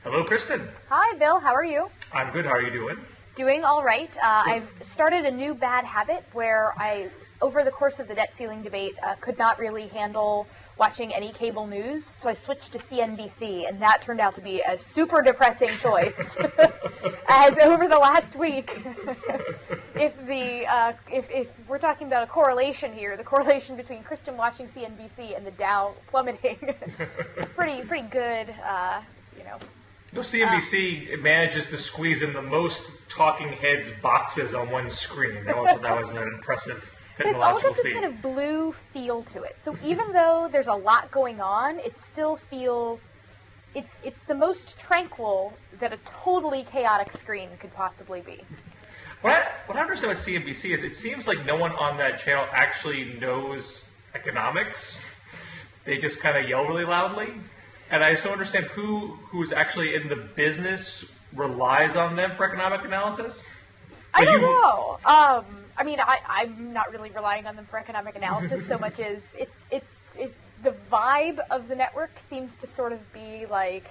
Hello, Kristen. Hi, Bill. How are you? I'm good. How are you doing? Doing all right. I've started a new bad habit where over the course of the debt ceiling debate, could not really handle watching any cable news, so I switched to CNBC, and that turned out to be a super depressing choice. As over the last week, if we're talking about a correlation here, the correlation between Kristen watching CNBC and the Dow plummeting is pretty good. No, CNBC manages to squeeze in the most talking heads boxes on one screen. That was an impressive technological It's all got this feat. kind of blue feel to it. So even though there's a lot going on, it still feels it's the most tranquil that a totally chaotic screen could possibly be. What I understand about CNBC is it seems like no one on that channel actually knows economics. They just kind of yell really loudly. And I just don't understand who's actually in the business relies on them for economic analysis. I don't know. I'm not really relying on them for economic analysis so much as the vibe of the network seems to sort of be like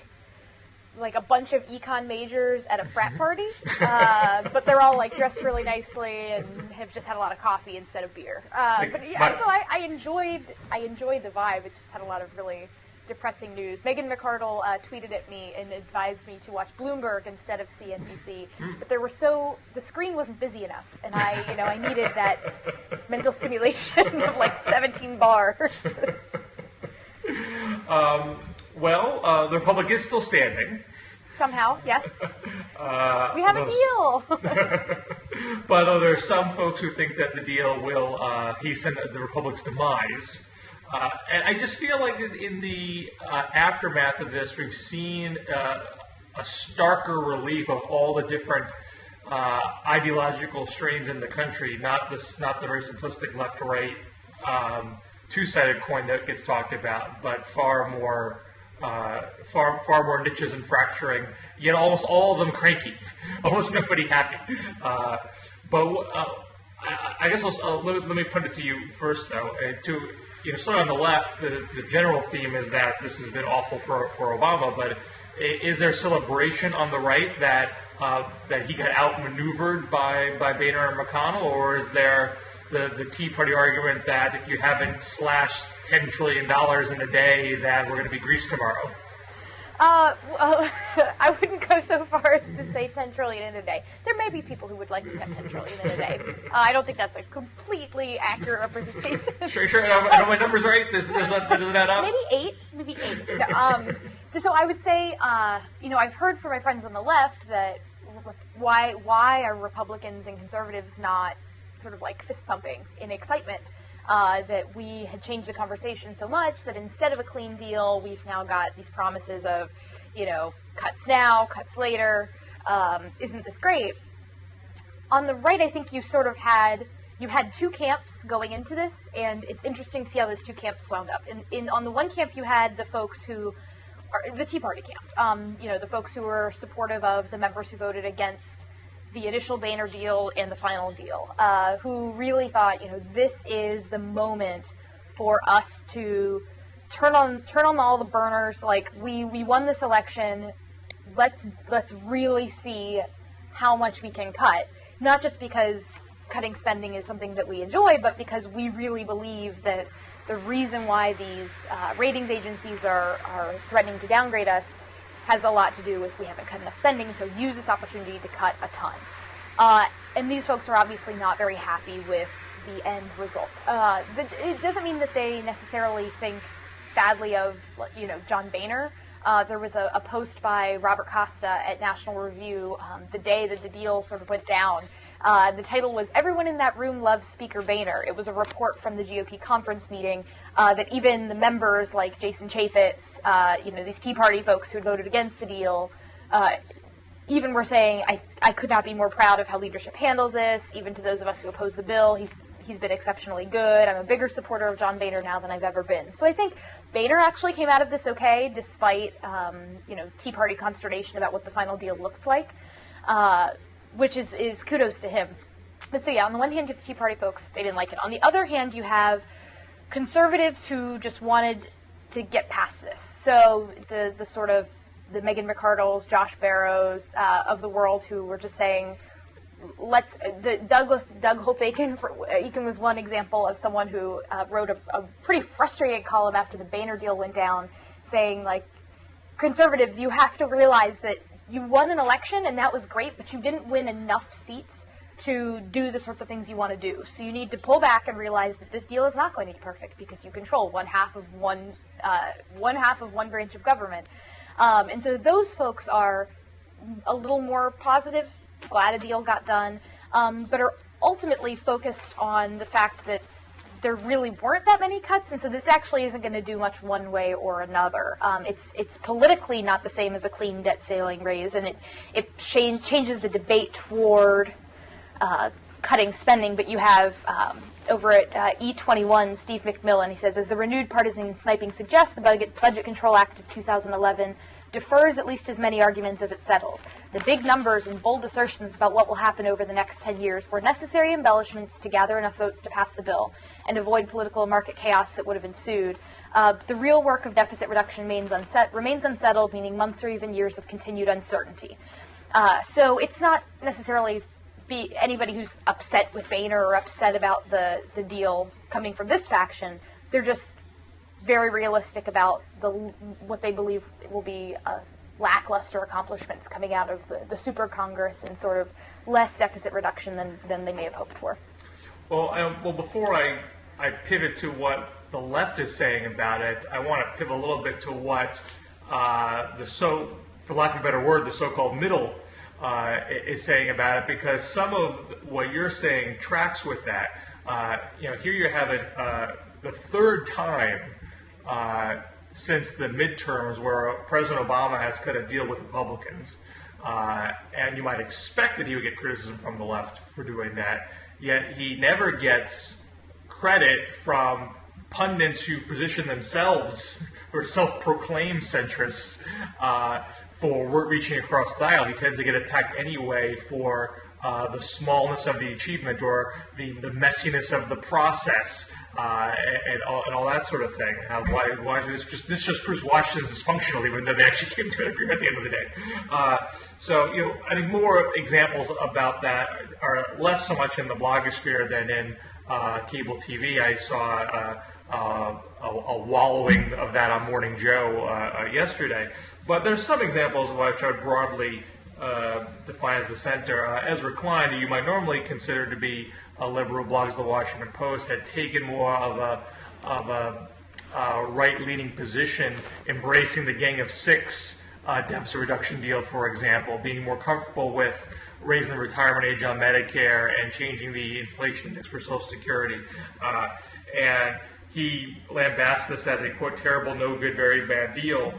a bunch of econ majors at a frat party, but they're all like dressed really nicely and have just had a lot of coffee instead of beer. So I enjoyed the vibe. It just had a lot of really depressing news. Meghan McArdle tweeted at me and advised me to watch Bloomberg instead of CNBC, but the screen wasn't busy enough, and I needed that mental stimulation of like 17 bars. The Republic is still standing. Somehow, yes. We have a deal. But though there are some folks who think that the deal will hasten the Republic's demise. And I just feel like in the aftermath of this, we've seen a starker relief of all the different ideological strains in the country. Not the very simplistic left-to-right two-sided coin that gets talked about, but far more niches and fracturing. Yet almost all of them cranky, almost nobody happy. I guess let me put it to you first, though. Sort of on the left, the general theme is that this has been awful for Obama, but is there celebration on the right that he got outmaneuvered by Boehner and McConnell, or is there the Tea Party argument that if you haven't slashed $10 trillion in a day, that we're going to be greased tomorrow? I wouldn't go so far as to say 10 trillion in a day. There may be people who would like to have 10 trillion in a day. I don't think that's a completely accurate representation. Sure. Are my numbers right? Does it add up? Maybe eight. No, so I would say, I've heard from my friends on the left that why are Republicans and conservatives not sort of like fist pumping in excitement? That we had changed the conversation so much that instead of a clean deal, we've now got these promises of, cuts now, cuts later. Isn't this great? On the right, I think you had two camps going into this, and it's interesting to see how those two camps wound up. On the one camp, you had the folks who are the Tea Party camp, the folks who were supportive of the members who voted against the initial Boehner deal and the final deal, who really thought, this is the moment for us to turn on all the burners. Like we won this election, let's really see how much we can cut. Not just because cutting spending is something that we enjoy, but because we really believe that the reason why these ratings agencies are threatening to downgrade us has a lot to do with we haven't cut enough spending, so use this opportunity to cut a ton. And these folks are obviously not very happy with the end result. It doesn't mean that they necessarily think badly of, John Boehner. There was a post by Robert Costa at National Review the day that the deal sort of went down. The title was "Everyone in That Room Loves Speaker Boehner." It was a report from the GOP conference meeting that even the members like Jason Chaffetz, these Tea Party folks who had voted against the deal, even were saying, I could not be more proud of how leadership handled this. Even to those of us who oppose the bill, he's been exceptionally good. I'm a bigger supporter of John Boehner now than I've ever been. So I think Boehner actually came out of this okay, despite Tea Party consternation about what the final deal looked like, which is kudos to him. But so yeah, on the one hand, you have the Tea Party folks, they didn't like it. On the other hand, you have conservatives who just wanted to get past this. So the sort of the Meghan McArdles, Josh Barrows of the world, who were just saying, Doug Holtz-Eakin was one example of someone who wrote a pretty frustrated column after the Boehner deal went down, saying, like, conservatives, you have to realize that you won an election and that was great, but you didn't win enough seats to do the sorts of things you want to do. So you need to pull back and realize that this deal is not going to be perfect because you control one half of one branch of government. And so those folks are a little more positive, glad a deal got done, but are ultimately focused on the fact that there really weren't that many cuts, and so this actually isn't going to do much one way or another. It's politically not the same as a clean debt ceiling raise, and it changes the debate toward cutting spending, but you have over at E21, Steve McMillan, he says, as the renewed partisan sniping suggests, the Budget Control Act of 2011 defers at least as many arguments as it settles. The big numbers and bold assertions about what will happen over the next 10 years were necessary embellishments to gather enough votes to pass the bill and avoid political and market chaos that would have ensued. The real work of deficit reduction remains unsettled, meaning months or even years of continued uncertainty. So it's not necessarily anybody who's upset with Boehner or upset about the deal coming from this faction. They're just very realistic about what they believe will be lackluster accomplishments coming out of the Super Congress and sort of less deficit reduction than they may have hoped for. Well, before I pivot to what the left is saying about it, I want to pivot a little bit to what for lack of a better word, the so-called middle is saying about it, because some of what you're saying tracks with that. Here you have it the third time since the midterms where President Obama has cut a deal with Republicans. And you might expect that he would get criticism from the left for doing that, yet he never gets credit from pundits who position themselves, or self-proclaimed centrists, for reaching across the aisle. He tends to get attacked anyway for the smallness of the achievement or the messiness of the process and all that sort of thing. Why this just proves Washington's dysfunctional, even though they actually came to an agreement at the end of the day. So I think more examples about that are less so much in the blogosphere than in cable TV. I saw a wallowing of that on Morning Joe yesterday. But there's some examples of what I would broadly define as the center. Ezra Klein, who you might normally consider to be a liberal, blogs The Washington Post, had taken more of a right-leaning position, embracing the Gang of Six deficit reduction deal, for example, being more comfortable with raising the retirement age on Medicare and changing the inflation index for Social Security. And he lambasted this as a, quote, terrible, no good, very bad deal,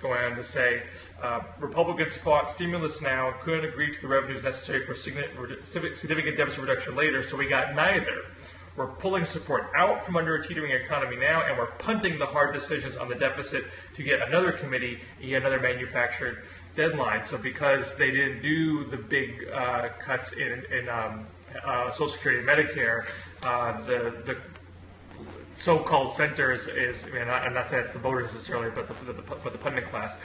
going on to say, Republicans fought stimulus now and couldn't agree to the revenues necessary for significant deficit reduction later, so we got neither. We're pulling support out from under a teetering economy now, and we're punting the hard decisions on the deficit to get another committee and yet another manufactured deadline. So because they didn't do the big cuts in Social Security and Medicare, the so-called center is I'm not saying it's the voters necessarily, but the pundit class.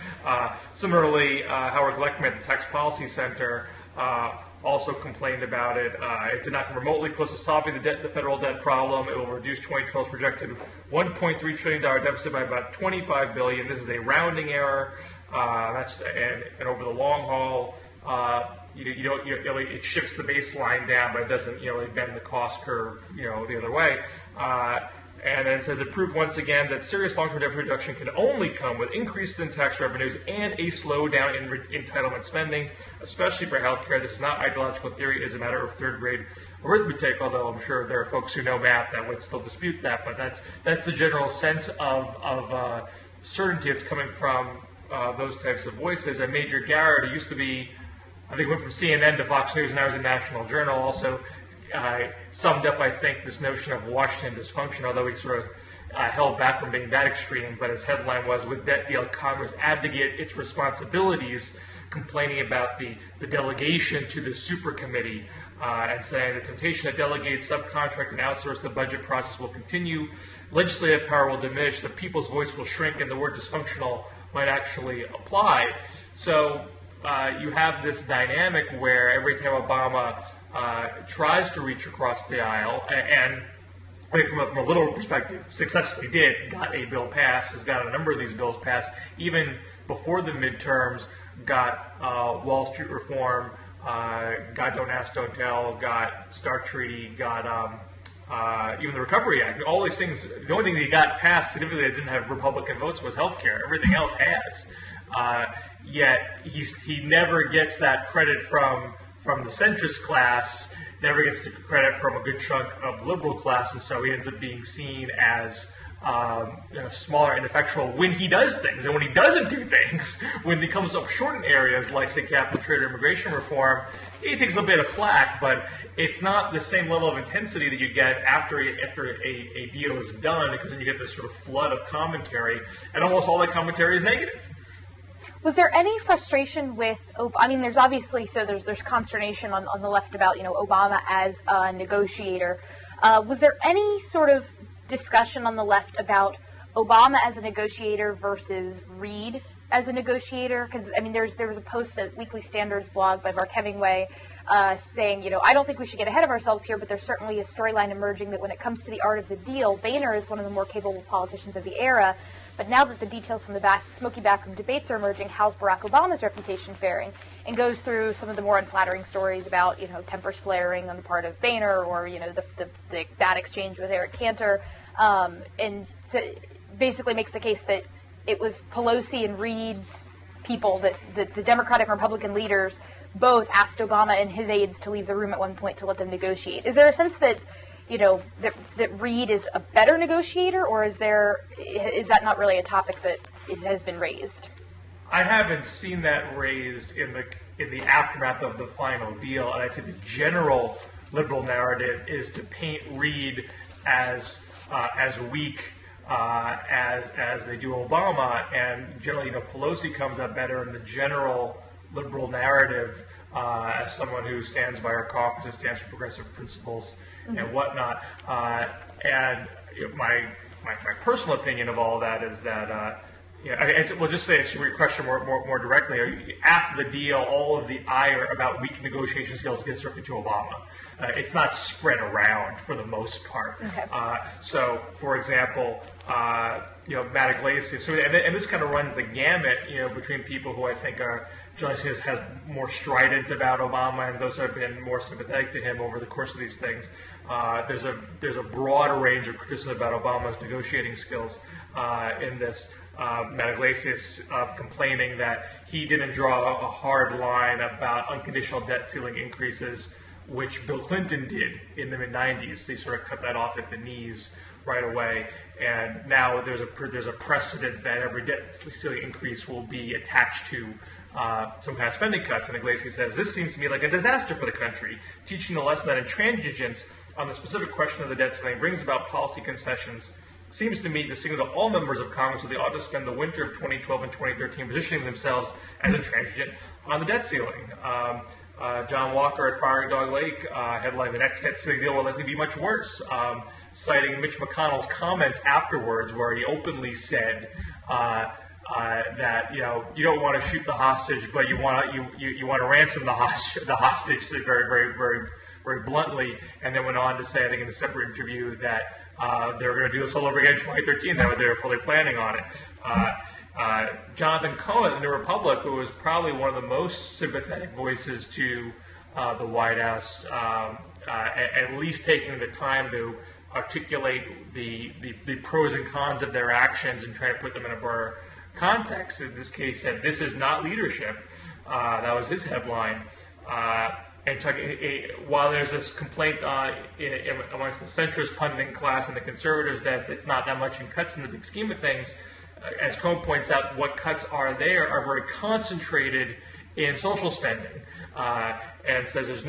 Similarly, Howard Gleckman at the Tax Policy Center also complained about it. It did not come remotely close to solving the federal debt problem. It will reduce 2012's projected $1.3 trillion deficit by about $25 billion. This is a rounding error. And over the long haul, it shifts the baseline down, but it doesn't bend the cost curve the other way. And then it says it proved once again that serious long-term deficit reduction can only come with increases in tax revenues and a slowdown in entitlement spending, especially for healthcare. This is not ideological theory; it is a matter of third-grade arithmetic. Although I'm sure there are folks who know math that would still dispute that. But that's the general sense of certainty that's coming from those types of voices. And Major Garrett, who used to be, I think, went from CNN to Fox News, and now he's a National Journal, also summed up, I think, this notion of Washington dysfunction, although he sort of held back from being that extreme. But his headline was, with debt deal, Congress abdicate its responsibilities, complaining about the delegation to the super committee and saying the temptation to delegate, subcontract, and outsource the budget process will continue. Legislative power will diminish, the people's voice will shrink, and the word dysfunctional might actually apply. So you have this dynamic where every time Obama tries to reach across the aisle, and I think from a literal perspective, successfully got a bill passed, has got a number of these bills passed, even before the midterms, got Wall Street reform, got Don't Ask, Don't Tell, got START Treaty, got even the Recovery Act. All these things, the only thing that he got passed significantly that didn't have Republican votes was health care. Everything else has. Yet he never gets that credit from the centrist class, never gets the credit from a good chunk of the liberal class, and so he ends up being seen as smaller and ineffectual when he does things. And when he doesn't do things, when he comes up short in areas like, say, cap and trade or immigration reform, he takes a bit of flack, but it's not the same level of intensity that you get after a deal is done, because then you get this sort of flood of commentary, and almost all that commentary is negative. Was there any frustration with, I mean, there's obviously, so there's consternation on the left about, Obama as a negotiator. Was there any sort of discussion on the left about Obama as a negotiator versus Reid as a negotiator? Because, I mean, there was a post at Weekly Standard's blog by Mark Hemingway saying, I don't think we should get ahead of ourselves here, but there's certainly a storyline emerging that when it comes to the art of the deal, Boehner is one of the more capable politicians of the era. But now that the details from the smoky backroom debates are emerging, how's Barack Obama's reputation faring? And goes through some of the more unflattering stories about, tempers flaring on the part of Boehner, or, the bad exchange with Eric Cantor, and basically makes the case that it was Pelosi and Reid's people, that the Democratic and Republican leaders both asked Obama and his aides to leave the room at one point to let them negotiate. Is there a sense that that Reid is a better negotiator, or is that not really a topic that it has been raised? I haven't seen that raised in the aftermath of the final deal, and I'd say the general liberal narrative is to paint Reid as weak as they do Obama, and generally, Pelosi comes up better in the general liberal narrative as someone who stands by our caucus and stands for progressive principles and whatnot. And my personal opinion of all of that is that, we'll just say, answer your question more directly. After the deal, all of the ire about weak negotiation skills gets directed to Obama. It's not spread around for the most part. Okay. So, for example, Matt Iglesias. So, and this kind of runs the gamut, between people who I think are generally has more strident about Obama and those who have been more sympathetic to him over the course of these things. There's a broader range of criticism about Obama's negotiating skills in this. Matt Iglesias complaining that he didn't draw a hard line about unconditional debt ceiling increases, which Bill Clinton did in the mid-'90s. They sort of cut that off at the knees right away, and now there's a precedent that every debt ceiling increase will be attached to some kind of spending cuts. And Iglesias says, this seems to me like a disaster for the country, teaching the lesson that intransigence on the specific question of the debt ceiling brings about policy concessions. Seems to me the signal to all members of Congress that they ought to spend the winter of 2012 and 2013 positioning themselves as intransigent on the debt ceiling. John Walker at Fiery Dog Lake headlined, the next debt ceiling deal will likely be much worse, citing Mitch McConnell's comments afterwards where he openly said that you don't want to shoot the hostage, but you want to ransom the hostage, said very, very, very, very bluntly, and then went on to say, I think in a separate interview, that they were going to do this all over again in 2013, that they were fully planning on it. Jonathan Cohen in the Republic, who was probably one of the most sympathetic voices to the White House, at least taking the time to articulate the pros and cons of their actions and try to put them in a broader context. In this case, said this is not leadership. That was his headline. And while there's this complaint amongst the centrist pundit class and the conservatives that it's not that much in cuts in the big scheme of things, as Cohen points out, what cuts are there are very concentrated in social spending, and says there's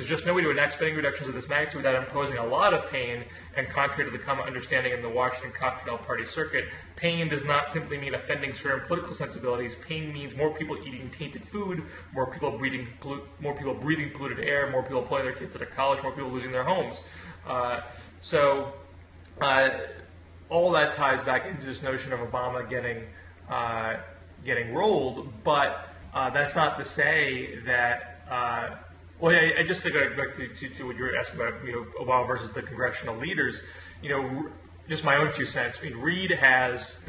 just no way to enact spending reductions of this magnitude without imposing a lot of pain. And contrary to the common understanding in the Washington cocktail party circuit, pain does not simply mean offending certain political sensibilities. Pain means more people eating tainted food, more people breathing polluted air, more people pulling their kids out of college, more people losing their homes. All that ties back into this notion of Obama getting getting rolled, but that's not to say that. Well, I just to go back to what you were asking about, Obama versus the congressional leaders. Just my own 2 cents. I mean, Reid has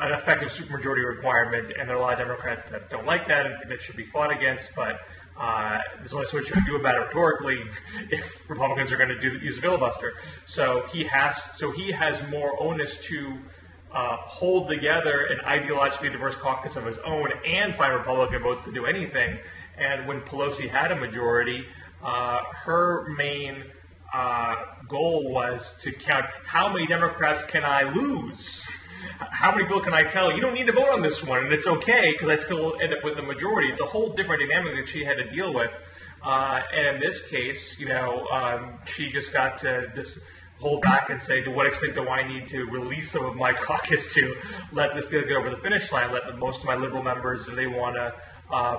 an effective supermajority requirement, and there are a lot of Democrats that don't like that and think that should be fought against. But there's only so much you can do about it rhetorically if Republicans are going to use filibuster. So he has more onus to hold together an ideologically diverse caucus of his own and find Republican votes to do anything. And when Pelosi had a majority, her main goal was to count how many Democrats can I lose? How many people can I tell, you don't need to vote on this one, and it's okay because I still end up with the majority. It's a whole different dynamic that she had to deal with. And in this case, she just got to just hold back and say, to what extent do I need to release some of my caucus to let this deal get over the finish line, let most of my liberal members, if they want to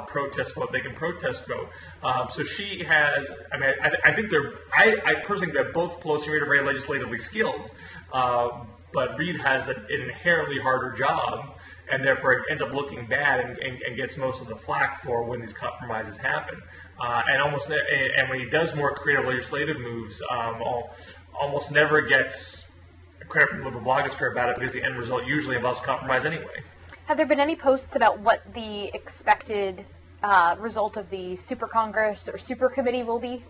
protest vote, they can protest vote. So she has, I think I personally think that both Pelosi and Reid are very legislatively skilled, but Reid has an inherently harder job, and therefore it ends up looking bad and gets most of the flack for when these compromises happen. And when he does more creative legislative moves, almost never gets credit from the liberal blogosphere about it because the end result usually involves compromise anyway. Have there been any posts about what the expected result of the Super Congress or Super Committee will be?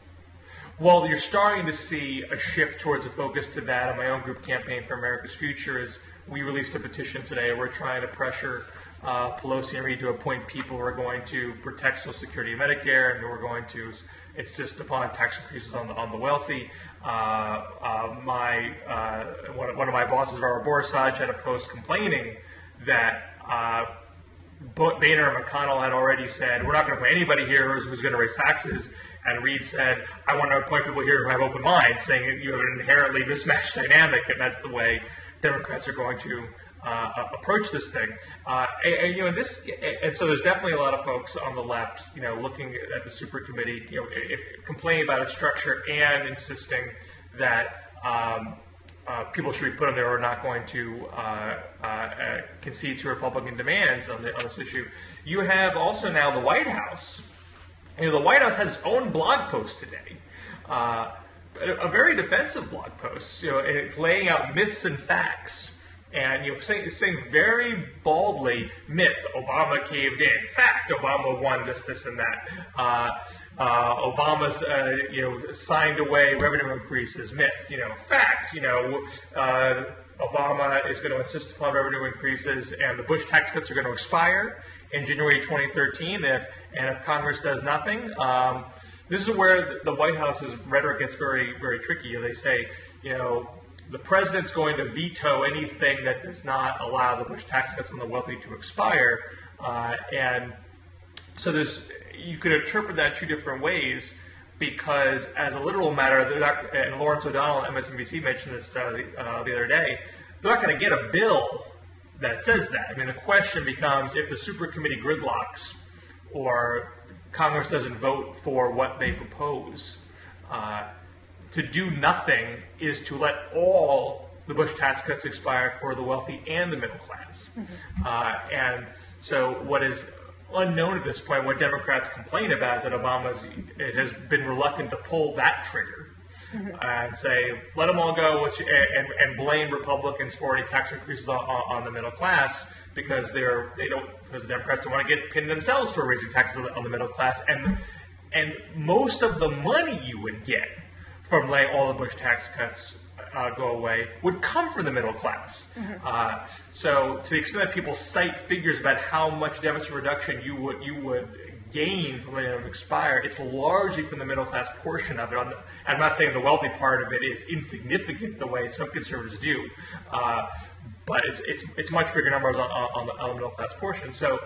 Well, you're starting to see a shift towards a focus to that. My own group, Campaign for America's Future, we released a petition today. We're trying to pressure Pelosi and Reid to appoint people who are going to protect Social Security and Medicare, and who are going to insist upon tax increases on the wealthy. One of my bosses, Robert Borsaj, had a post complaining that Boehner and McConnell had already said, we're not going to appoint anybody here who's going to raise taxes. And Reid said, I want to appoint people here who have open minds, saying that you have an inherently mismatched dynamic, and that's the way Democrats are going to approach this thing. And so there's definitely a lot of folks on the left, looking at the super committee, complaining about its structure and insisting that people should be put on there who are not going to concede to Republican demands on this issue. You have also now the White House. The White House has its own blog post today, a very defensive blog post, laying out myths and facts. And saying very baldly, myth, Obama caved in. Fact, Obama won this, and that. Obama's, signed away revenue increases. Myth, fact, Obama is going to insist upon revenue increases, and the Bush tax cuts are going to expire in January 2013. If Congress does nothing, this is where the White House's rhetoric gets very, very tricky. They say, the president's going to veto anything that does not allow the Bush tax cuts on the wealthy to expire. And so you could interpret that 2 different ways, because as a literal matter, and Lawrence O'Donnell at MSNBC mentioned this the other day, they're not going to get a bill that says that. The question becomes, if the super committee gridlocks or Congress doesn't vote for what they propose, to do nothing is to let all the Bush tax cuts expire for the wealthy and the middle class. Mm-hmm. And so what is unknown at this point, what Democrats complain about, is that Obama has been reluctant to pull that trigger. Mm-hmm. And say, let them all go, and blame Republicans for any tax increases on the middle class, because the Democrats don't want to get pinned themselves for raising taxes on the middle class. And most of the money you would get from letting all the Bush tax cuts go away would come from the middle class. Mm-hmm. So to the extent that people cite figures about how much deficit reduction you would gain from letting them expire, it's largely from the middle class portion of it. I'm not saying the wealthy part of it is insignificant the way some conservatives do, but it's much bigger numbers on the middle class portion. So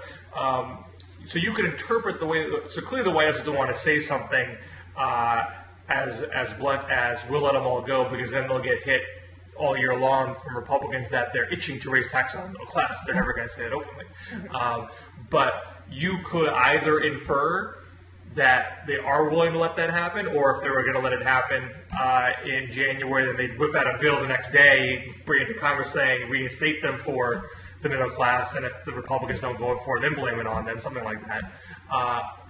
you could interpret the way. So clearly, the White House doesn't want to say something as blunt as we'll let them all go, because then they'll get hit all year long from Republicans that they're itching to raise taxes on the middle class. They're never going to say it openly. But you could either infer that they are willing to let that happen, or if they were going to let it happen in January, then they'd whip out a bill the next day, bring it to Congress saying reinstate them for the middle class, and if the Republicans don't vote for it, then blame it on them, something like that.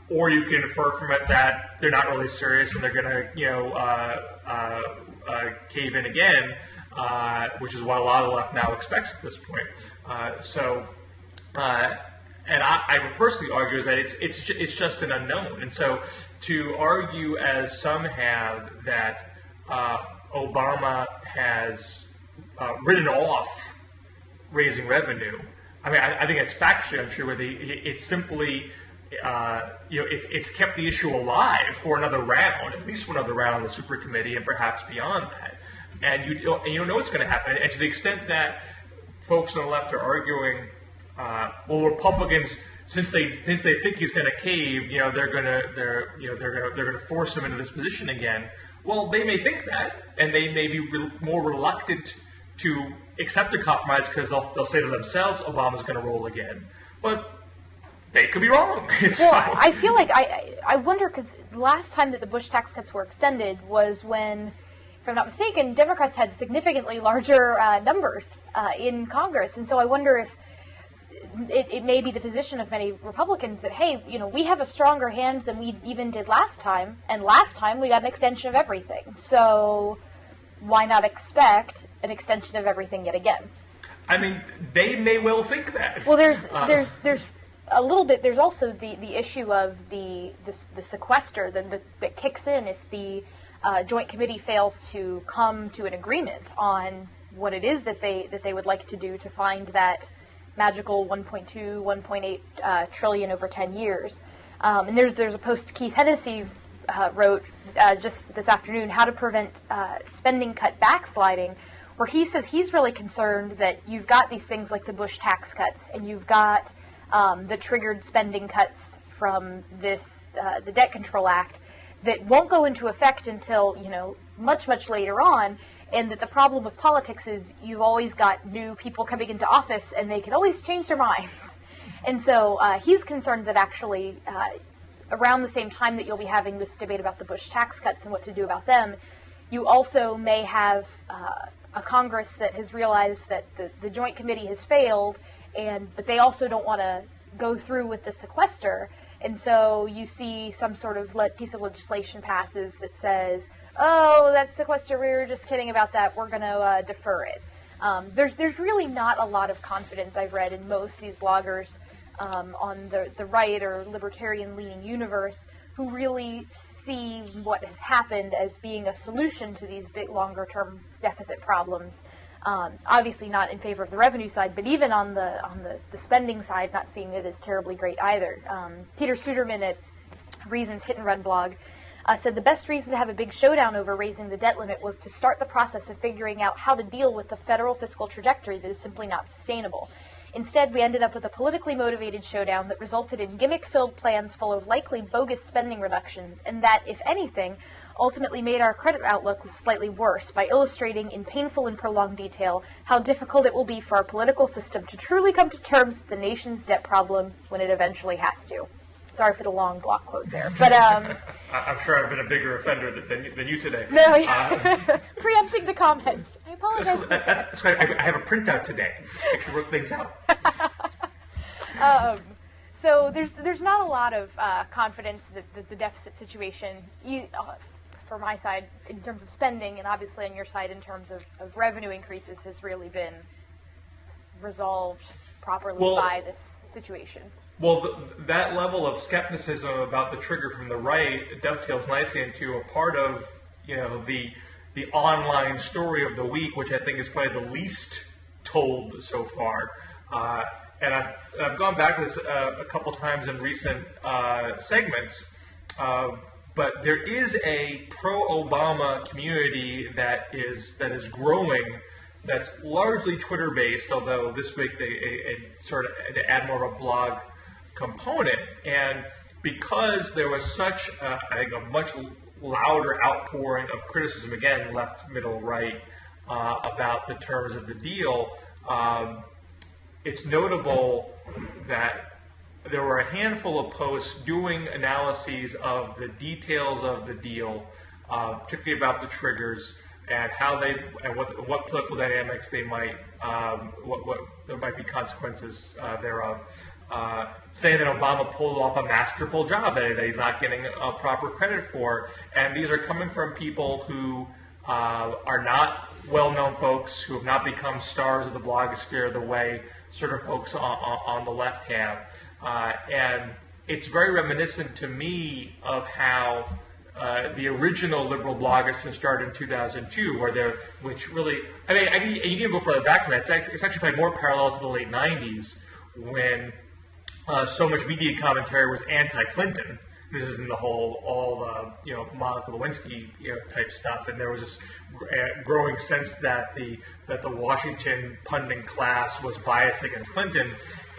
Or you can infer from it that they're not really serious and they're going to, cave in again, which is what a lot of the left now expects at this point. And I would personally argue is that it's just an unknown. And so to argue, as some have, that Obama has written off raising revenue, I mean, I think it's factually untrue. It's simply, it's kept the issue alive for another round, at least for another round on the super committee, and perhaps beyond that. And you don't know what's going to happen. And to the extent that folks on the left are arguing, well, Republicans, since they think he's going to cave, they're going to force him into this position again. Well, they may think that, and they may be more reluctant to accept a compromise because they'll say to themselves, Obama's going to roll again. But they could be wrong. Well, I feel like I wonder, because the last time that the Bush tax cuts were extended was when, if I'm not mistaken, Democrats had significantly larger numbers in Congress. And so I wonder if it may be the position of many Republicans that, hey, we have a stronger hand than we even did last time, and last time we got an extension of everything. So why not expect an extension of everything yet again? I mean, they may well think that. Well, there's a little bit. There's also the issue of the sequester that kicks in if the Joint Committee fails to come to an agreement on what it is that they would like to do to find that magical 1.2, 1.8 trillion over 10 years. And there's a post Keith Hennessy wrote just this afternoon, How to Prevent Spending Cut Backsliding, where he says he's really concerned that you've got these things like the Bush tax cuts, and you've got the triggered spending cuts from the Debt Control Act that won't go into effect until, much, much later on. And that the problem with politics is you've always got new people coming into office and they can always change their minds. And so he's concerned that actually around the same time that you'll be having this debate about the Bush tax cuts and what to do about them, you also may have a Congress that has realized that the Joint Committee has failed, but they also don't want to go through with the sequester. And so you see some sort of piece of legislation passes that says, oh, that sequester, we were just kidding about that, we're going to defer it. There's really not a lot of confidence, I've read, in most of these bloggers on the right or libertarian-leaning universe who really see what has happened as being a solution to these big, longer-term deficit problems. Obviously not in favor of the revenue side, but even on the spending side, not seeing it as terribly great either. Peter Suderman at Reason's Hit and Run blog said the best reason to have a big showdown over raising the debt limit was to start the process of figuring out how to deal with the federal fiscal trajectory that is simply not sustainable. Instead, we ended up with a politically motivated showdown that resulted in gimmick-filled plans full of likely bogus spending reductions, and that, if anything, ultimately made our credit outlook slightly worse by illustrating in painful and prolonged detail how difficult it will be for our political system to truly come to terms with the nation's debt problem when it eventually has to. Sorry for the long block quote there, but I'm sure I've been a bigger offender than you today. No, yeah. Preempting the comments. I apologize. That's why I have a printout today. I actually wrote things out. So there's not a lot of confidence that the deficit situation, for my side, in terms of spending, and obviously on your side in terms of revenue increases, has really been resolved properly by this situation. Well, that level of skepticism about the trigger from the right dovetails nicely into a part of, the online story of the week, which I think is probably the least told so far. And I've gone back to this a couple times in recent segments, but there is a pro-Obama community that is growing. That's largely Twitter-based, although this week they sort of to add more of a blog component. And because there was such, I think, a much louder outpouring of criticism, again, left, middle, right, about the terms of the deal, it's notable that there were a handful of posts doing analyses of the details of the deal, particularly about the triggers, and how they and what political dynamics they might what there might be consequences thereof. Saying that Obama pulled off a masterful job that he's not getting proper credit for, and these are coming from people who are not well-known folks, who have not become stars of the blogosphere the way certain folks on the left have, and it's very reminiscent to me of how the original liberal blogosphere started in 2002, which really, I mean, you can even go further back to that. It's actually probably more parallel to the late 90s when so much media commentary was anti-Clinton. This is in the all the Monica Lewinsky type stuff, and there was this growing sense that the Washington pundit class was biased against Clinton,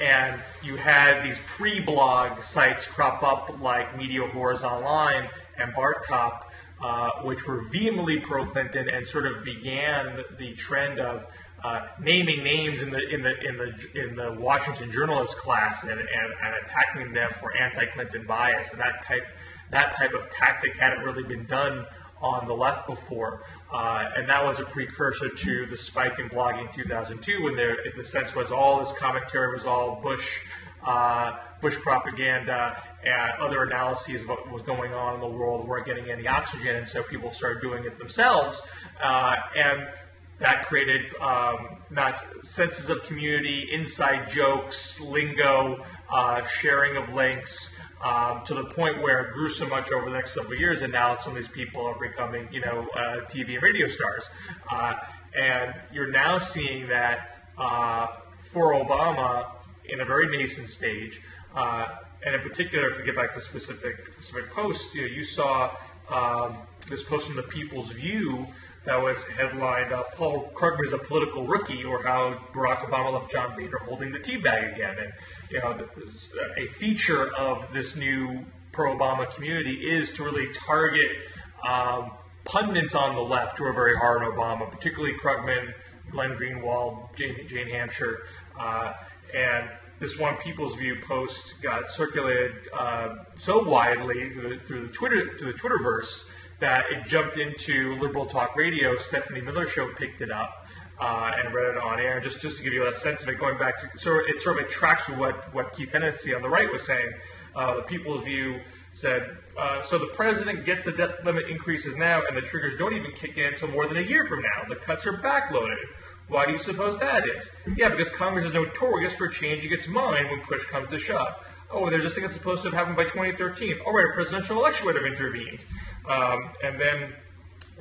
and you had these pre-blog sites crop up like Media Whores Online and Bartcop, which were vehemently pro-Clinton and sort of began the trend of naming names in the Washington journalist class and attacking them for anti-Clinton bias, and that type of tactic hadn't really been done on the left before, and that was a precursor to the spike in blogging in 2002, when the sense was all this commentary was all Bush propaganda, and other analyses of what was going on in the world weren't getting any oxygen, and so people started doing it themselves, and that created not senses of community, inside jokes, lingo, sharing of links, to the point where it grew so much over the next several years, and now some of these people are becoming, TV and radio stars. And you're now seeing that for Obama, in a very nascent stage, and in particular, if we get back to specific posts, you saw this post from the People's View that was headlined, Paul Krugman is a political rookie, or how Barack Obama left John Boehner holding the tea bag again. And, a feature of this new pro-Obama community is to really target pundits on the left who are very hard on Obama, particularly Krugman, Glenn Greenwald, Jane Hampshire, and this one People's View post got circulated so widely through the Twitterverse that it jumped into Liberal Talk Radio. Stephanie Miller's show picked it up and read it on air. Just to give you a sense of it, going back to it sort of tracks with what Keith Hennessy on the right was saying. The People's View said, so the president gets the debt limit increases now, and the triggers don't even kick in until more than a year from now. The cuts are backloaded. Why do you suppose that is? Yeah, because Congress is notorious for changing its mind when push comes to shove. Oh, there's this thing that's supposed to have happened by 2013. All right, a presidential election would have intervened. And then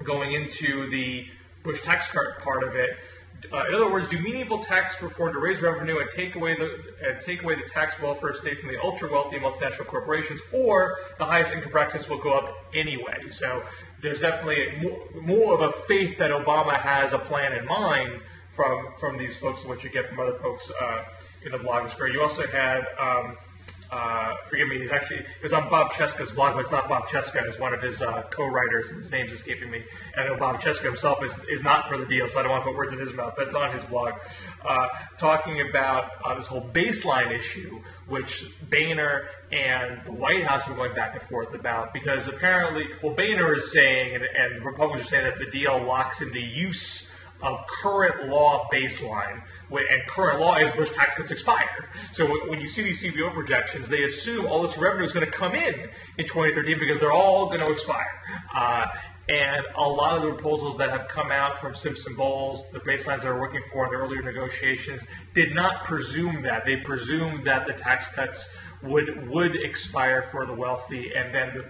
going into the Bush tax cut part of it, in other words, do meaningful tax reform to raise revenue and take away the tax welfare state from the ultra wealthy multinational corporations, or the highest income brackets will go up anyway. So there's definitely more of a faith that Obama has a plan in mind from these folks than what you get from other folks in the blogosphere. You also had. Forgive me, it was on Bob Cheska's blog, but it's not Bob Cheska, it's one of his co-writers, and his name's escaping me. And I know Bob Cheska himself is not for the deal, so I don't want to put words in his mouth, but it's on his blog, talking about this whole baseline issue, which Boehner and the White House were going back and forth about, because apparently, Boehner is saying, and the Republicans are saying that the deal locks in the use of current law baseline, and current law is Bush tax cuts expire. So when you see these CBO projections, they assume all this revenue is going to come in 2013 because they're all going to expire. And a lot of the proposals that have come out from Simpson-Bowles, the baselines that are working for in the earlier negotiations, did not presume that. They presumed that the tax cuts would expire for the wealthy, and then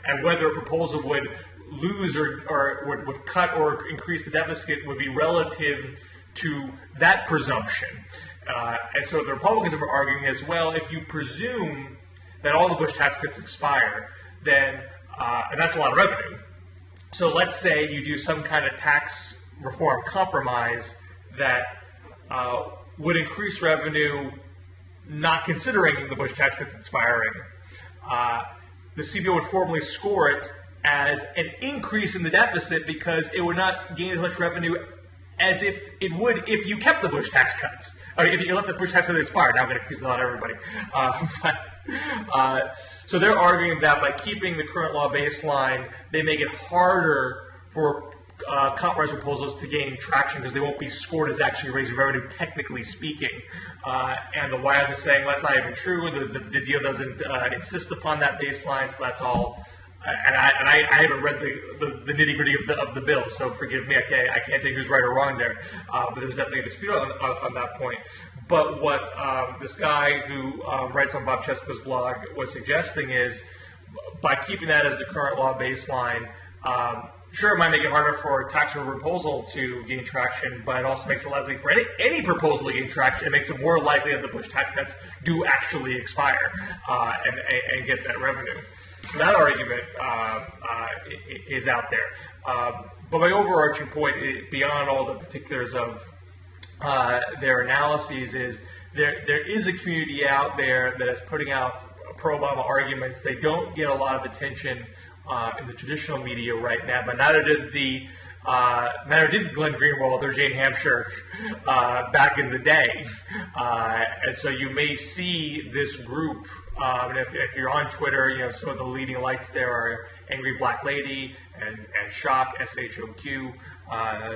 and whether a proposal would lose or would cut or increase the deficit would be relative to that presumption. And so the Republicans are arguing as well, if you presume that all the Bush tax cuts expire, then, and that's a lot of revenue. So let's say you do some kind of tax reform compromise that would increase revenue, not considering the Bush tax cuts expiring. The CBO would formally score it as an increase in the deficit because it would not gain as much revenue as if it would if you kept the Bush tax cuts. Or if you let the Bush tax cuts expire. Now I'm going to accuse a lot of everybody. So they're arguing that by keeping the current law baseline, they make it harder for compromise proposals to gain traction because they won't be scored as actually raising revenue, technically speaking. And the White House is saying, well, that's not even true. The deal doesn't insist upon that baseline, so that's all. And I haven't read the nitty-gritty of the bill, so forgive me. I can't tell you who's right or wrong there. But there's definitely a dispute on that point. But what this guy who writes on Bob Chesko's blog was suggesting is, by keeping that as the current law baseline, sure, it might make it harder for a tax reform proposal to gain traction, but it also makes it likely for any proposal to gain traction. It makes it more likely that the Bush tax cuts do actually expire and get that revenue. So that argument is out there. But my overarching point, beyond all the particulars of their analyses, is there is a community out there that is putting out pro-Obama arguments. They don't get a lot of attention in the traditional media right now, but neither did Glenn Greenwald or Jane Hampshire back in the day. And so you may see this group, and if you're on Twitter, some of the leading lights there are Angry Black Lady and Shock, SHOQ,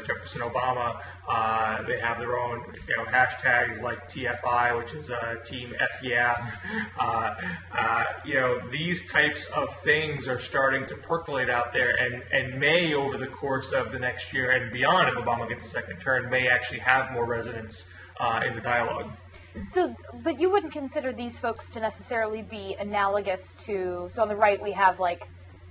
Jefferson Obama. They have their own hashtags like TFI, which is Team F Yeah. These types of things are starting to percolate out there, and may, over the course of the next year and beyond, if Obama gets a second term, may actually have more resonance in the dialogue. So, but you wouldn't consider these folks to necessarily be analogous to, so on the right we have like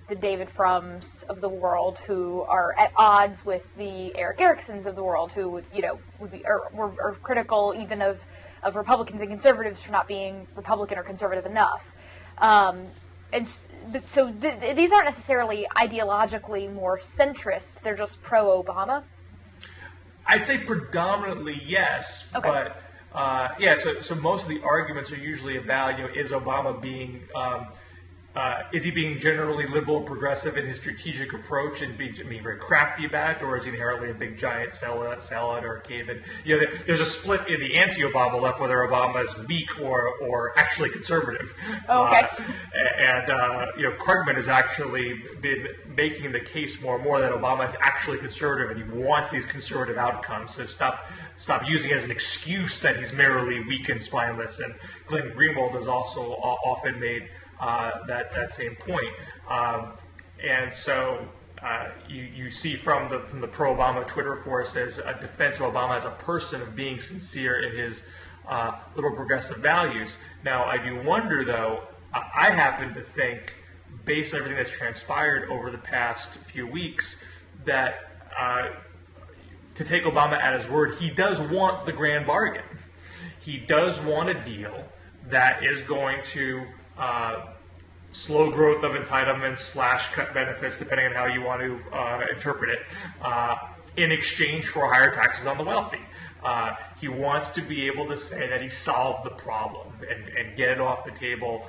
the David Frums of the world who are at odds with the Eric Ericksons of the world who would be or critical even of Republicans and conservatives for not being Republican or conservative enough. So these aren't necessarily ideologically more centrist, they're just pro-Obama? I'd say predominantly yes, okay. But so most of the arguments are usually about, is Obama being, is he being generally liberal, progressive in his strategic approach and being very crafty about it, or is he inherently a big giant sellout or a cave-in? There's a split in the anti-Obama left whether Obama is weak or actually conservative. Oh, okay. Krugman has actually been making the case more and more that Obama is actually conservative and he wants these conservative outcomes. So stop using it as an excuse that he's merely weak and spineless. And Glenn Greenwald has also often made that same point. And so you see from the pro-Obama Twitter forces a defense of Obama as a person of being sincere in his liberal progressive values. Now, I do wonder, though, I happen to think, based on everything that's transpired over the past few weeks, that to take Obama at his word, he does want the grand bargain. He does want a deal that is going to slow growth of entitlements / cut benefits, depending on how you want to interpret it, in exchange for higher taxes on the wealthy. He wants to be able to say that he solved the problem and get it off the table.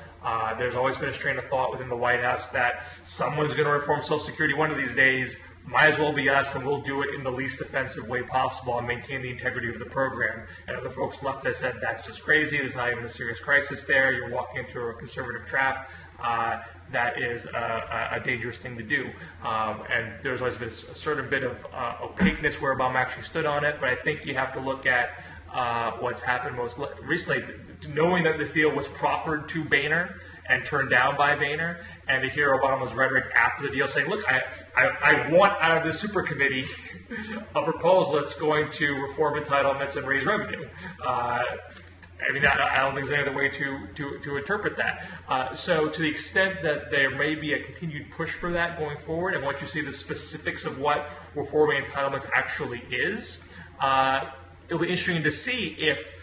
There's always been a strain of thought within the White House that someone's going to reform Social Security one of these days. Might as well be us, and we'll do it in the least offensive way possible and maintain the integrity of the program. And other folks left us said, that's just crazy. There's not even a serious crisis there. You're walking into a conservative trap. That is a dangerous thing to do. And there's always been a certain bit of opaqueness where Obama actually stood on it. But I think you have to look at what's happened most recently, knowing that this deal was proffered to Boehner and turned down by Boehner, and to hear Obama's rhetoric after the deal saying, look, I want out of the super committee a proposal that's going to reform entitlements and raise revenue. I don't think there's any other way to interpret that. So to the extent that there may be a continued push for that going forward, and once you see the specifics of what reforming entitlements actually is, it'll be interesting to see if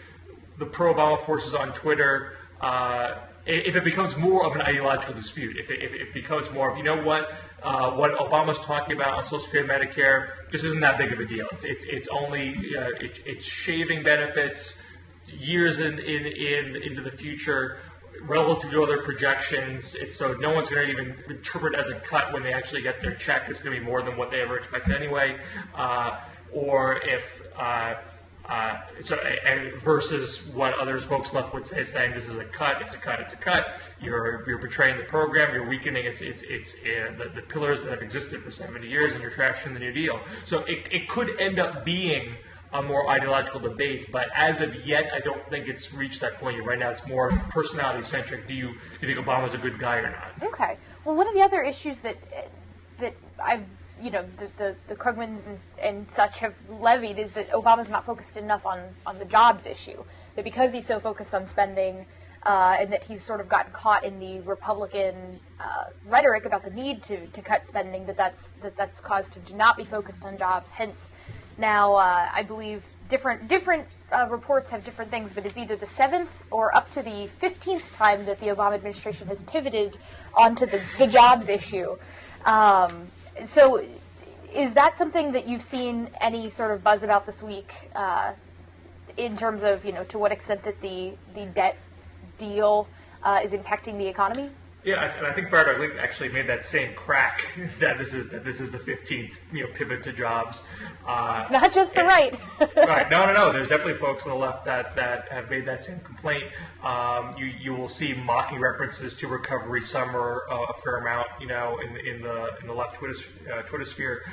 the pro-Obama forces on Twitter, if it becomes more of an ideological dispute, if it becomes more of, what Obama's talking about on Social Security and Medicare just isn't that big of a deal. It's only, it's shaving benefits years into the future relative to other projections. So no one's going to even interpret it as a cut when they actually get their check. It's going to be more than what they ever expected anyway. Or if And versus what other folks left would say, saying this is a cut, it's a cut, it's a cut. You're betraying the program, you're weakening the pillars that have existed for 70 years, and you're trashing the New Deal. So it could end up being a more ideological debate, but as of yet, I don't think it's reached that point yet. Right now, it's more personality-centric. Do you think Obama's a good guy or not? Okay. Well, one of the other issues that I've, the Krugmans and such have levied is that Obama's not focused enough on the jobs issue. That because he's so focused on spending, and that he's sort of gotten caught in the Republican rhetoric about the need to cut spending, that's caused him to not be focused on jobs. Hence, now I believe different reports have different things, but it's either the 7th or up to the 15th time that the Obama administration has pivoted onto the jobs issue. So is that something that you've seen any sort of buzz about this week in terms of, to what extent that the debt deal is impacting the economy? Yeah, and I think Farragher actually made that same crack that this is the 15th pivot to jobs. It's not just the right. Right. No. There's definitely folks on the left that have made that same complaint. You will see mocking references to recovery summer a fair amount, in the left Twitter sphere.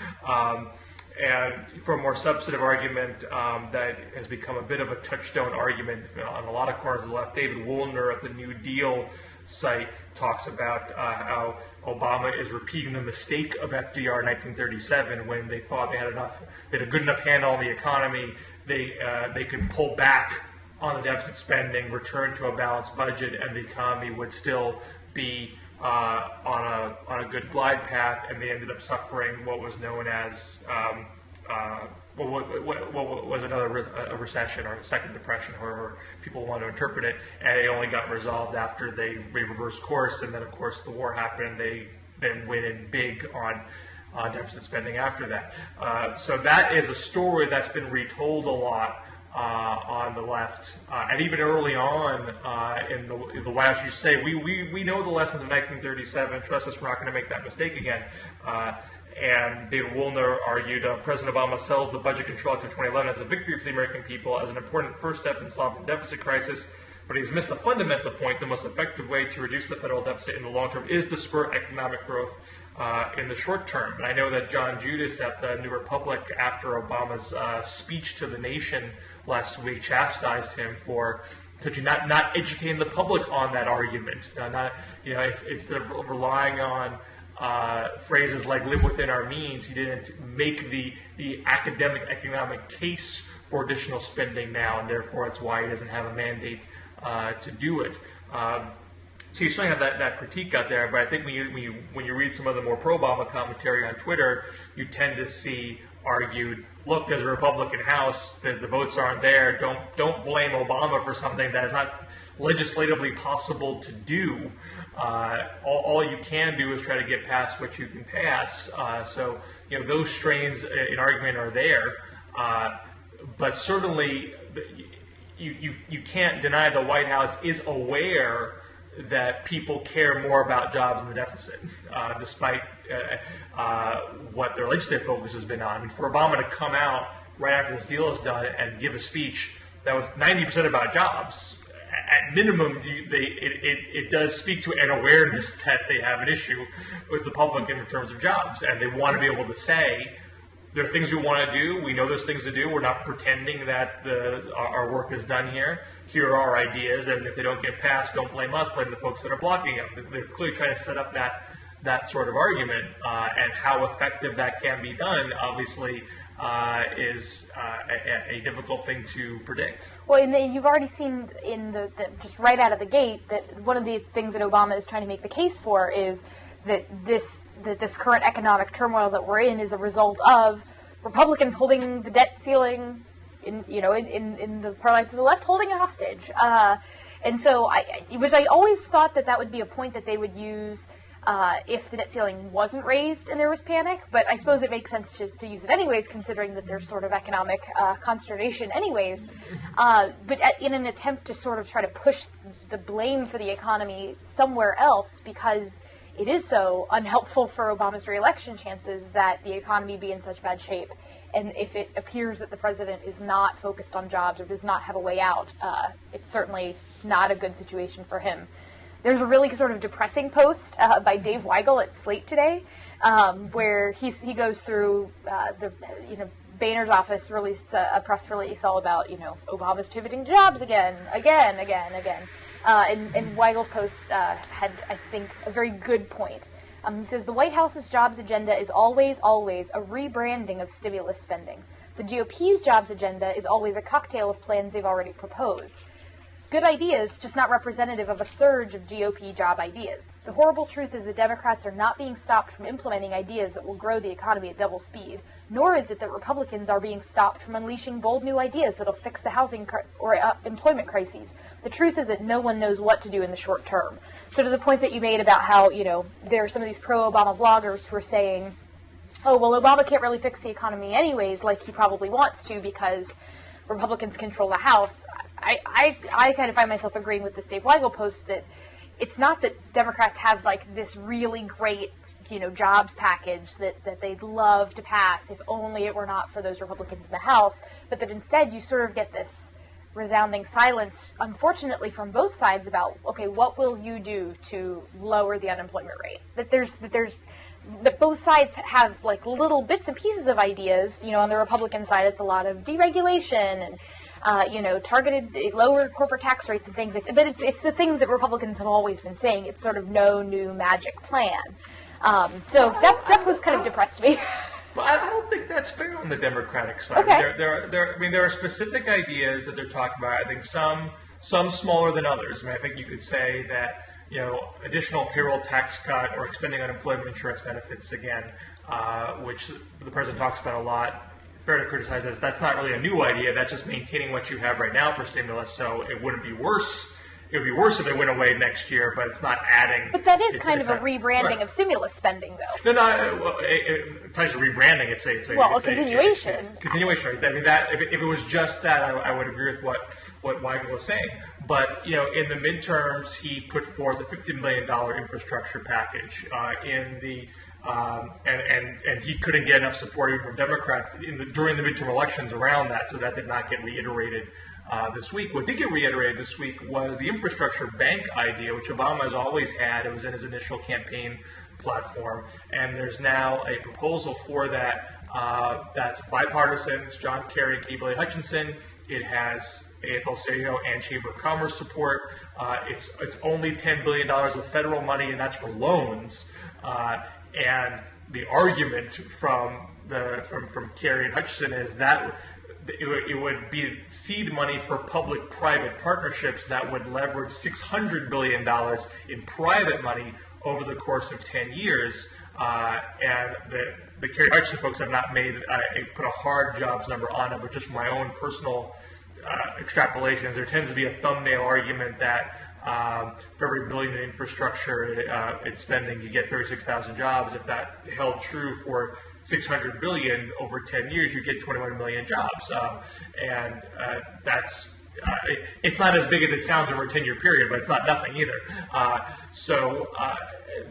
And for a more substantive argument that has become a bit of a touchstone argument on a lot of corners of the left, David Woolner at the New Deal site talks about how Obama is repeating the mistake of FDR in 1937 when they thought they had a good enough handle on the economy, they could pull back on the deficit spending, return to a balanced budget, and the economy would still be on a good glide path, and they ended up suffering what was known as what was a recession or a second depression, however people want to interpret it, and it only got resolved after they reversed course, and then of course the war happened. They then went in big on deficit spending after that. So that is a story that's been retold a lot on the left, and even early on in the White House, you say we know the lessons of 1937. Trust us, we're not going to make that mistake again. And David Woolner argued President Obama sells the Budget Control Act of 2011 as a victory for the American people, as an important first step in solving the deficit crisis. But he's missed the fundamental point. The most effective way to reduce the federal deficit in the long term is to spur economic growth in the short term. And I know that John Judas at the New Republic, after Obama's speech to the nation last week, chastised him for not educating the public on that argument. Instead of relying on phrases like "live within our means," he didn't make the academic economic case for additional spending now, and therefore it's why he doesn't have a mandate to do it. So you certainly have that critique out there, but I think when you read some of the more pro-Obama commentary on Twitter, you tend to see argued, look, there's a Republican House, the votes aren't there, don't blame Obama for something that is not legislatively possible to do. All you can do is try to get past what you can pass. So those strains in argument are there, but certainly you can't deny the White House is aware that people care more about jobs than the deficit, despite what their legislative focus has been on. I mean, for Obama to come out right after this deal is done and give a speech that was 90% about jobs, at minimum, it does speak to an awareness that they have an issue with the public in terms of jobs, and they want to be able to say, there are things we want to do. We know there's things to do. We're not pretending that our work is done here. Here are our ideas, and if they don't get passed, don't blame us, blame the folks that are blocking them. They're clearly trying to set up that sort of argument, and how effective that can be done, obviously, is a difficult thing to predict. Well, and you've already seen just right out of the gate that one of the things that Obama is trying to make the case for is that this current economic turmoil that we're in is a result of Republicans holding the debt ceiling, in the parlance of the left, holding it hostage. And so, I always thought that would be a point that they would use if the debt ceiling wasn't raised and there was panic. But I suppose it makes sense to use it anyways, considering that there's sort of economic consternation anyways. But in an attempt to sort of try to push the blame for the economy somewhere else, because it is so unhelpful for Obama's re-election chances that the economy be in such bad shape. And if it appears that the president is not focused on jobs or does not have a way out, it's certainly not a good situation for him. There's a really sort of depressing post by Dave Weigel at Slate today, where he goes through Boehner's office released a press release all about Obama's pivoting jobs again. And Weigel's post had, I think, a very good point. He says, the White House's jobs agenda is always, always a rebranding of stimulus spending. The GOP's jobs agenda is always a cocktail of plans they've already proposed. Good ideas, just not representative of a surge of GOP job ideas. The horrible truth is the Democrats are not being stopped from implementing ideas that will grow the economy at double speed, nor is it that Republicans are being stopped from unleashing bold new ideas that'll fix the housing or employment crises. The truth is that no one knows what to do in the short term. So to the point that you made about how, there are some of these pro-Obama bloggers who are saying, oh, well, Obama can't really fix the economy anyways, like he probably wants to because Republicans control the House. I kind of find myself agreeing with this Dave Weigel post that it's not that Democrats have like this really great, jobs package that they'd love to pass if only it were not for those Republicans in the House, but that instead you sort of get this resounding silence, unfortunately, from both sides about, okay, what will you do to lower the unemployment rate? That both sides have like little bits and pieces of ideas. On the Republican side, it's a lot of deregulation and targeted lower corporate tax rates and things like that. But it's the things that Republicans have always been saying. It's sort of no new magic plan. So that was kind of depressed me. But I don't think that's fair on the Democratic side. Okay. There are specific ideas that they're talking about. I think some smaller than others. I think you could say that additional payroll tax cut or extending unemployment insurance benefits again, which the president talks about a lot. Fair to criticize as that's not really a new idea. That's just maintaining what you have right now for stimulus. So it wouldn't be worse. It would be worse if it went away next year, but it's not adding. But that is kind of a rebranding of stimulus spending, though. No. It's not just rebranding. It's a continuation. Continuation, right? I mean, that if it was just that, I would agree with what Weigel was saying. But in the midterms, he put forth a $50 million infrastructure package and he couldn't get enough support even from Democrats during the midterm elections around that, so that did not get reiterated this week. What did get reiterated this week was the infrastructure bank idea, which Obama has always had. It was in his initial campaign platform, and there's now a proposal for that that's bipartisan. It's John Kerry and Kimberly Hutchinson. It has AFL-CIO and Chamber of Commerce support. It's only $10 billion of federal money, and that's for loans. And the argument from Kerry and Hutchinson is that it would be seed money for public-private partnerships that would leverage $600 billion in private money over the course of 10 years. And the Kerry Hutchinson folks have not put a hard jobs number on it, but just from my own personal extrapolations, there tends to be a thumbnail argument that for every billion in infrastructure it's spending, you get 36,000 jobs. If that held true for $600 billion over 10 years, you get 21 million jobs. And that's it's not as big as it sounds over a 10-year period, but it's not nothing either.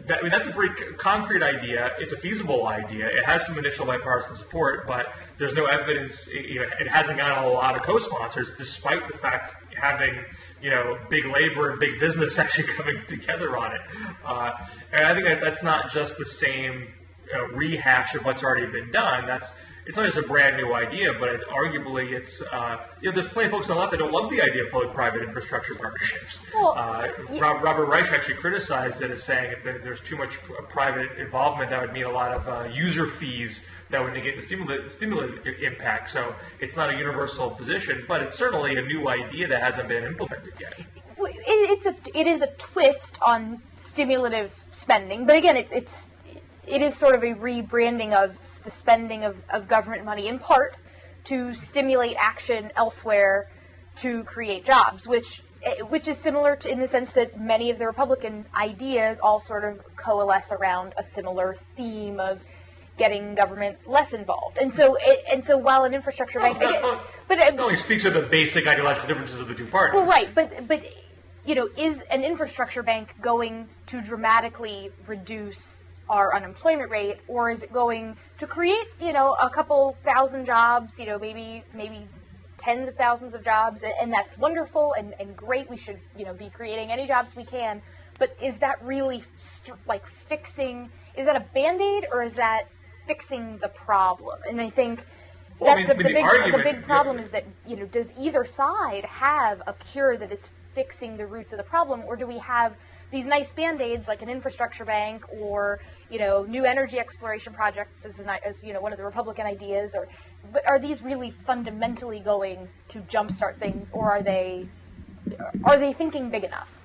That's a pretty concrete idea. It's a feasible idea. It has some initial bipartisan support, but there's no evidence. It hasn't gotten a lot of co-sponsors, despite the fact having big labor and big business actually coming together on it. And I think that's not just the same rehash of what's already been done. It's not just a brand new idea, but arguably it's, there's plenty of folks on the left that don't love the idea of public-private infrastructure partnerships. Well, Robert Reich actually criticized it as saying if there's too much private involvement, that would mean a lot of user fees that would negate the stimulative impact. So it's not a universal position, but it's certainly a new idea that hasn't been implemented yet. It is a twist on stimulative spending, but again, it is sort of a rebranding of the spending of government money, in part to stimulate action elsewhere to create jobs, which is similar in the sense that many of the Republican ideas all sort of coalesce around a similar theme of getting government less involved. And so while an infrastructure bank, it only speaks to the basic ideological differences of the two parties. Well, right, but is an infrastructure bank going to dramatically reduce our unemployment rate, or is it going to create, a couple thousand jobs, maybe tens of thousands of jobs, and that's wonderful and great. We should, be creating any jobs we can. But is that really fixing? Is that a Band-Aid, or is that fixing the problem? And I think that's the big problem is that, does either side have a cure that is fixing the roots of the problem, or do we have these nice Band-Aids like an infrastructure bank or, new energy exploration projects as one of the Republican ideas, but are these really fundamentally going to jumpstart things, or are they thinking big enough?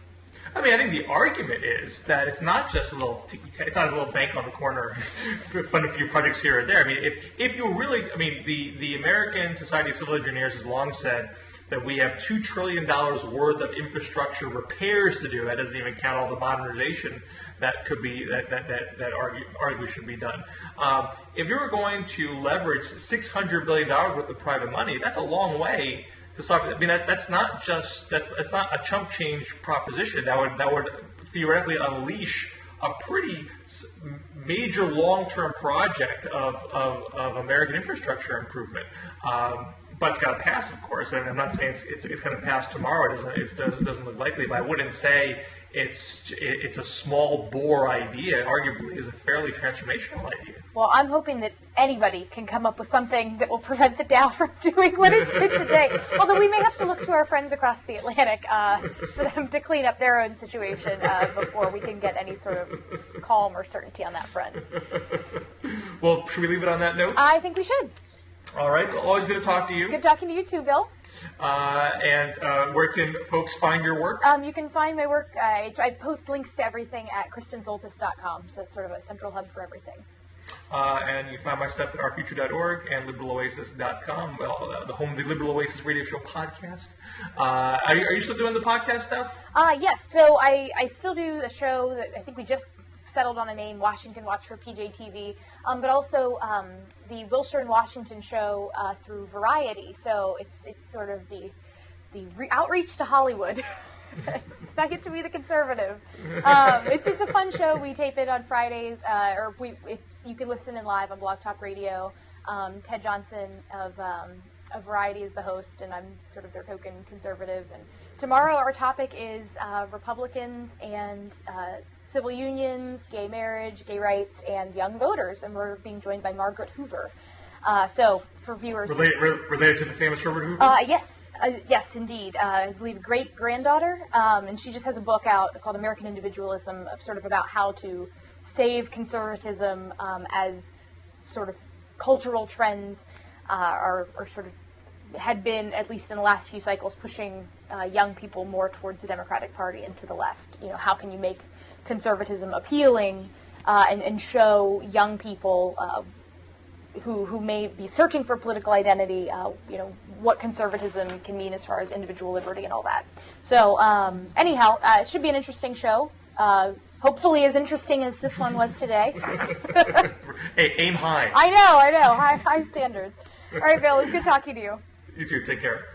I mean, I think the argument is that it's not just it's not a little bank on the corner, fund a few projects here or there. I mean, if you really, the American Society of Civil Engineers has long said that we have $2 trillion worth of infrastructure repairs to do. That doesn't even count all the modernization that could be, that arguably should be done. If you were going to leverage $600 billion worth of private money, that's a long way to solve it. I mean, that's not a chump change proposition. That would theoretically unleash a pretty major long-term project of American infrastructure improvement. But it's got to pass, of course. And I'm not saying it's going to pass tomorrow. It doesn't look likely. But I wouldn't say it's a small bore idea. Arguably, is a fairly transformational idea. Well, I'm hoping that anybody can come up with something that will prevent the Dow from doing what it did today. Although we may have to look to our friends across the Atlantic for them to clean up their own situation before we can get any sort of calm or certainty on that front. Well, should we leave it on that note? I think we should. All right. Well, always good to talk to you. Good talking to you too, Bill. And where can folks find your work? You can find my work. I post links to everything at KristenSoltis.com, so that's sort of a central hub for everything. And you can find my stuff at ourfuture.org and liberaloasis.com, the home of the Liberal Oasis Radio Show podcast. Are you still doing the podcast stuff? Yes. So I still do the show that I think we just settled on a name, Washington Watch for PJTV, but also the Wilshire and Washington show through Variety. So it's sort of the outreach to Hollywood. I get to be the conservative. It's a fun show. We tape it on Fridays, you can listen in live on Blog Talk Radio. Ted Johnson of Variety is the host, and I'm sort of their token conservative. And tomorrow our topic is Republicans and civil unions, gay marriage, gay rights, and young voters. And we're being joined by Margaret Hoover. So for viewers... Related to the famous Herbert Hoover? Yes, indeed. I believe a great-granddaughter. And she just has a book out called American Individualism, sort of about how to save conservatism as sort of cultural trends are sort of had been, at least in the last few cycles, pushing young people more towards the Democratic Party and to the left. How can you make conservatism appealing and show young people who may be searching for political identity, what conservatism can mean as far as individual liberty and all that. So anyhow, it should be an interesting show. Hopefully as interesting as this one was today. Hey, aim high. I know. High standards. All right, Bill, it was good talking to you. You too. Take care.